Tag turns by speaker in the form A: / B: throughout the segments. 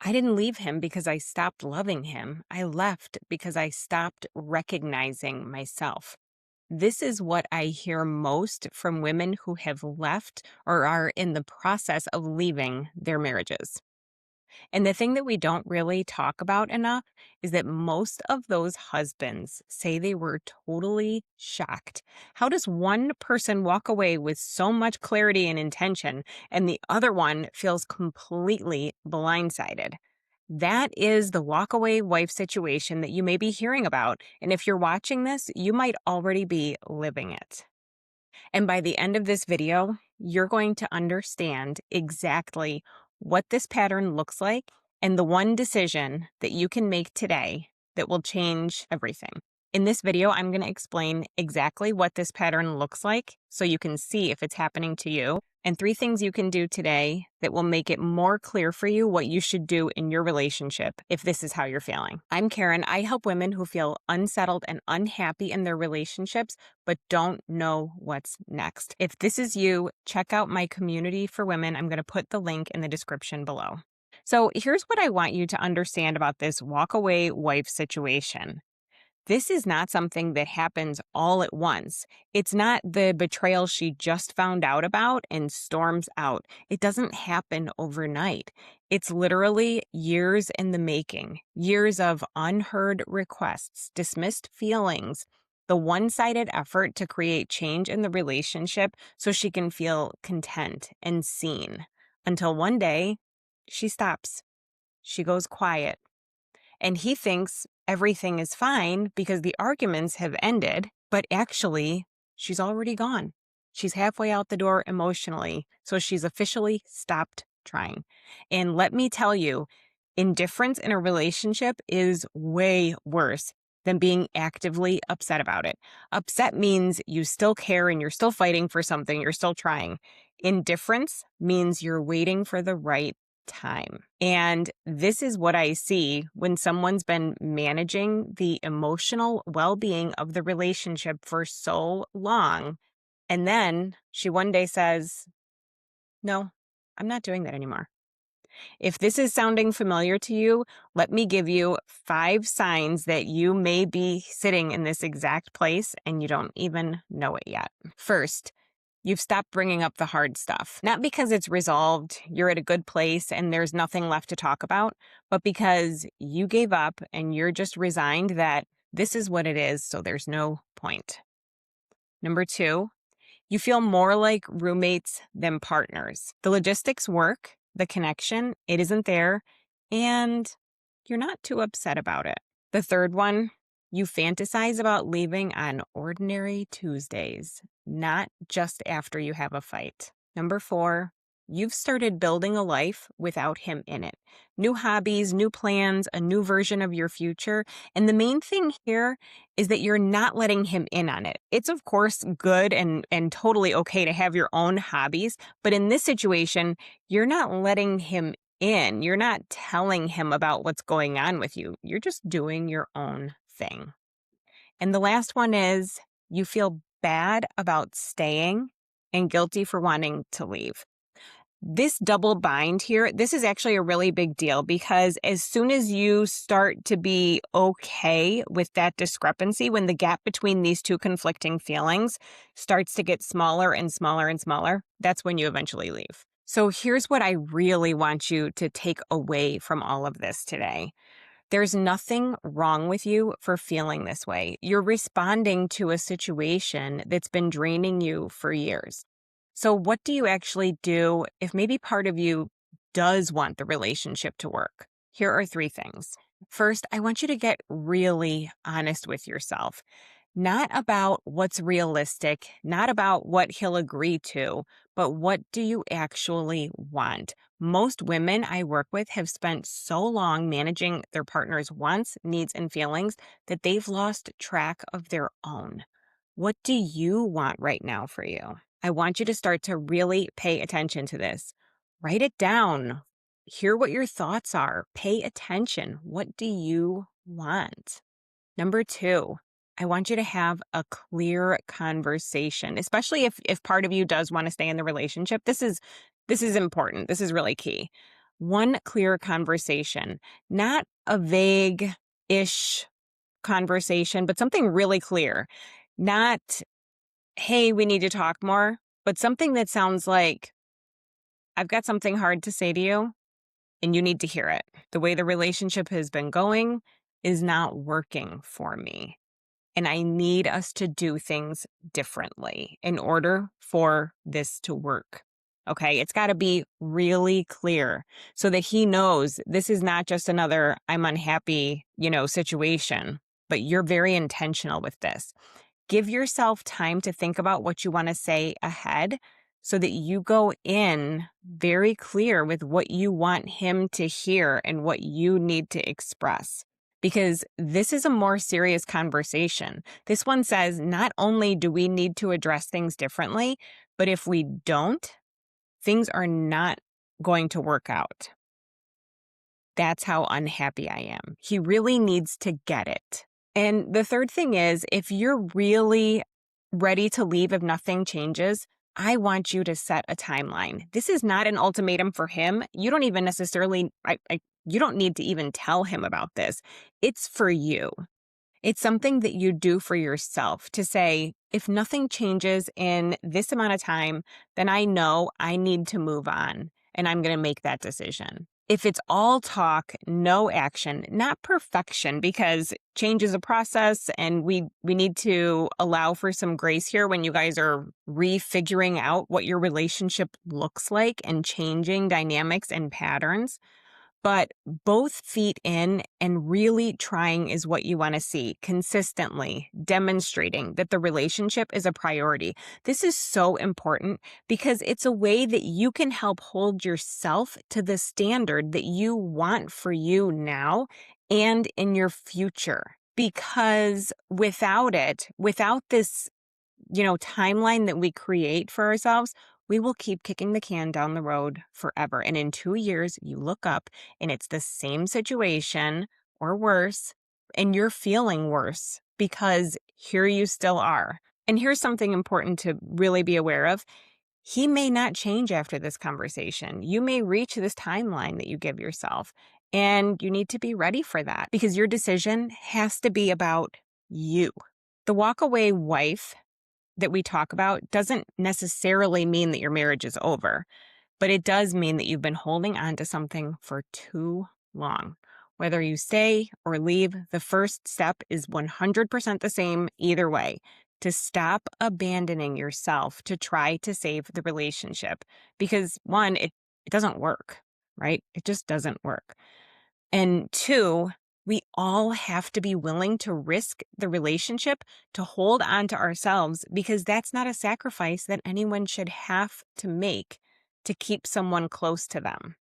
A: I didn't leave him because I stopped loving him. I left because I stopped recognizing myself. This is what I hear most from women who have left or are in the process of leaving their marriages. And the thing that we don't really talk about enough is that most of those husbands say they were totally shocked. How does one person walk away with so much clarity and intention, and the other one feels completely blindsided? That is the walkaway wife situation that you may be hearing about. And if you're watching this, you might already be living it. And by the end of this video, you're going to understand exactly what this pattern looks like and the one decision that you can make today that will change everything. In this video, I'm going to explain exactly what this pattern looks like so you can see if it's happening to you, and 3 things you can do today that will make it more clear for you what you should do in your relationship if this is how you're feeling. I'm Karen. I help women who feel unsettled and unhappy in their relationships but don't know what's next. If this is you, check out my community for women. I'm going to put the link in the description below. So here's what I want you to understand about this walkaway wife situation. This is not something that happens all at once. It's not the betrayal she just found out about and storms out. It doesn't happen overnight. It's literally years in the making, years of unheard requests, dismissed feelings, the one-sided effort to create change in the relationship so she can feel content and seen. Until one day, she stops. She goes quiet. And he thinks everything is fine because the arguments have ended, but actually, she's already gone. She's halfway out the door emotionally, so she's officially stopped trying. And let me tell you, indifference in a relationship is way worse than being actively upset about it. Upset means you still care and you're still fighting for something, you're still trying. Indifference means you're waiting for the right time. And this is what I see when someone's been managing the emotional well-being of the relationship for so long. And then she one day says, "No, I'm not doing that anymore." If this is sounding familiar to you, let me give you 5 signs that you may be sitting in this exact place and you don't even know it yet. First, you've stopped bringing up the hard stuff, not because it's resolved, you're at a good place, and there's nothing left to talk about, but because you gave up and you're just resigned that this is what it is, so there's no point. Number 2, you feel more like roommates than partners. The logistics work, the connection, it isn't there, and you're not too upset about it. The third one, you fantasize about leaving on ordinary Tuesdays, not just after you have a fight. Number 4, you've started building a life without him in it. New hobbies, new plans, a new version of your future. And the main thing here is that you're not letting him in on it. It's of course good and totally okay to have your own hobbies, but in this situation, you're not letting him in. You're not telling him about what's going on with you. You're just doing your own thing. And the last one is you feel bad about staying and guilty for wanting to leave. This double bind here, this is actually a really big deal because as soon as you start to be okay with that discrepancy, when the gap between these two conflicting feelings starts to get smaller and smaller and smaller, that's when you eventually leave. So here's what I really want you to take away from all of this today. There's nothing wrong with you for feeling this way. You're responding to a situation that's been draining you for years. So what do you actually do if maybe part of you does want the relationship to work? Here are 3 things. First, I want you to get really honest with yourself. Not about what's realistic, not about what he'll agree to, but what do you actually want? Most women I work with have spent so long managing their partner's wants, needs, and feelings that they've lost track of their own. What do you want right now for you? I want you to start to really pay attention to this. Write it down. Hear what your thoughts are. Pay attention. What do you want? Number 2, I want you to have a clear conversation, especially if part of you does want to stay in the relationship. This is important. This is really key. One clear conversation, not a vague ish conversation, but something really clear. Not, hey, we need to talk more, but something that sounds like, I've got something hard to say to you and you need to hear it. The way the relationship has been going is not working for me. And I need us to do things differently in order for this to work. Okay, it's got to be really clear so that he knows this is not just another I'm unhappy, situation, but you're very intentional with this. Give yourself time to think about what you want to say ahead so that you go in very clear with what you want him to hear and what you need to express. Because this is a more serious conversation. This one says not only do we need to address things differently, but if we don't, things are not going to work out. That's how unhappy I am. He really needs to get it. And the third thing is, if you're really ready to leave if nothing changes, I want you to set a timeline. This is not an ultimatum for him. You don't even necessarily, you don't need to even tell him about this. It's for you. It's something that you do for yourself to say, if nothing changes in this amount of time, then I know I need to move on and I'm going to make that decision. If it's all talk, no action, not perfection, because change is a process and we need to allow for some grace here when you guys are refiguring out what your relationship looks like and changing dynamics and patterns. But both feet in and really trying is what you want to see, consistently demonstrating that the relationship is a priority. This is so important because it's a way that you can help hold yourself to the standard that you want for you now and in your future. Because without it, without this timeline that we create for ourselves, we will keep kicking the can down the road forever. And in 2 years, you look up and it's the same situation or worse, and you're feeling worse because here you still are. And here's something important to really be aware of. He may not change after this conversation. You may reach this timeline that you give yourself, and you need to be ready for that because your decision has to be about you. The walkaway wife that we talk about doesn't necessarily mean that your marriage is over, but it does mean that you've been holding on to something for too long. Whether you stay or leave, the first step is 100% the same either way. To stop abandoning yourself to try to save the relationship. Because one, it doesn't work, right? It just doesn't work. And two, we all have to be willing to risk the relationship to hold on to ourselves because that's not a sacrifice that anyone should have to make to keep someone close to them.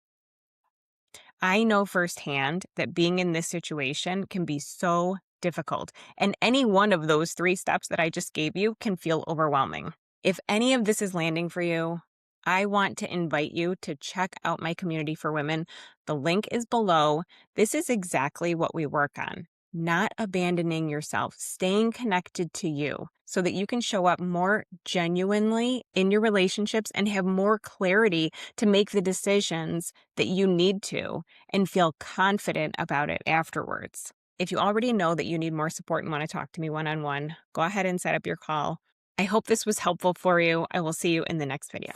A: I know firsthand that being in this situation can be so difficult, and any one of those 3 steps that I just gave you can feel overwhelming. If any of this is landing for you, I want to invite you to check out my community for women. The link is below. This is exactly what we work on. Not abandoning yourself, staying connected to you so that you can show up more genuinely in your relationships and have more clarity to make the decisions that you need to and feel confident about it afterwards. If you already know that you need more support and want to talk to me one-on-one, go ahead and set up your call. I hope this was helpful for you. I will see you in the next video.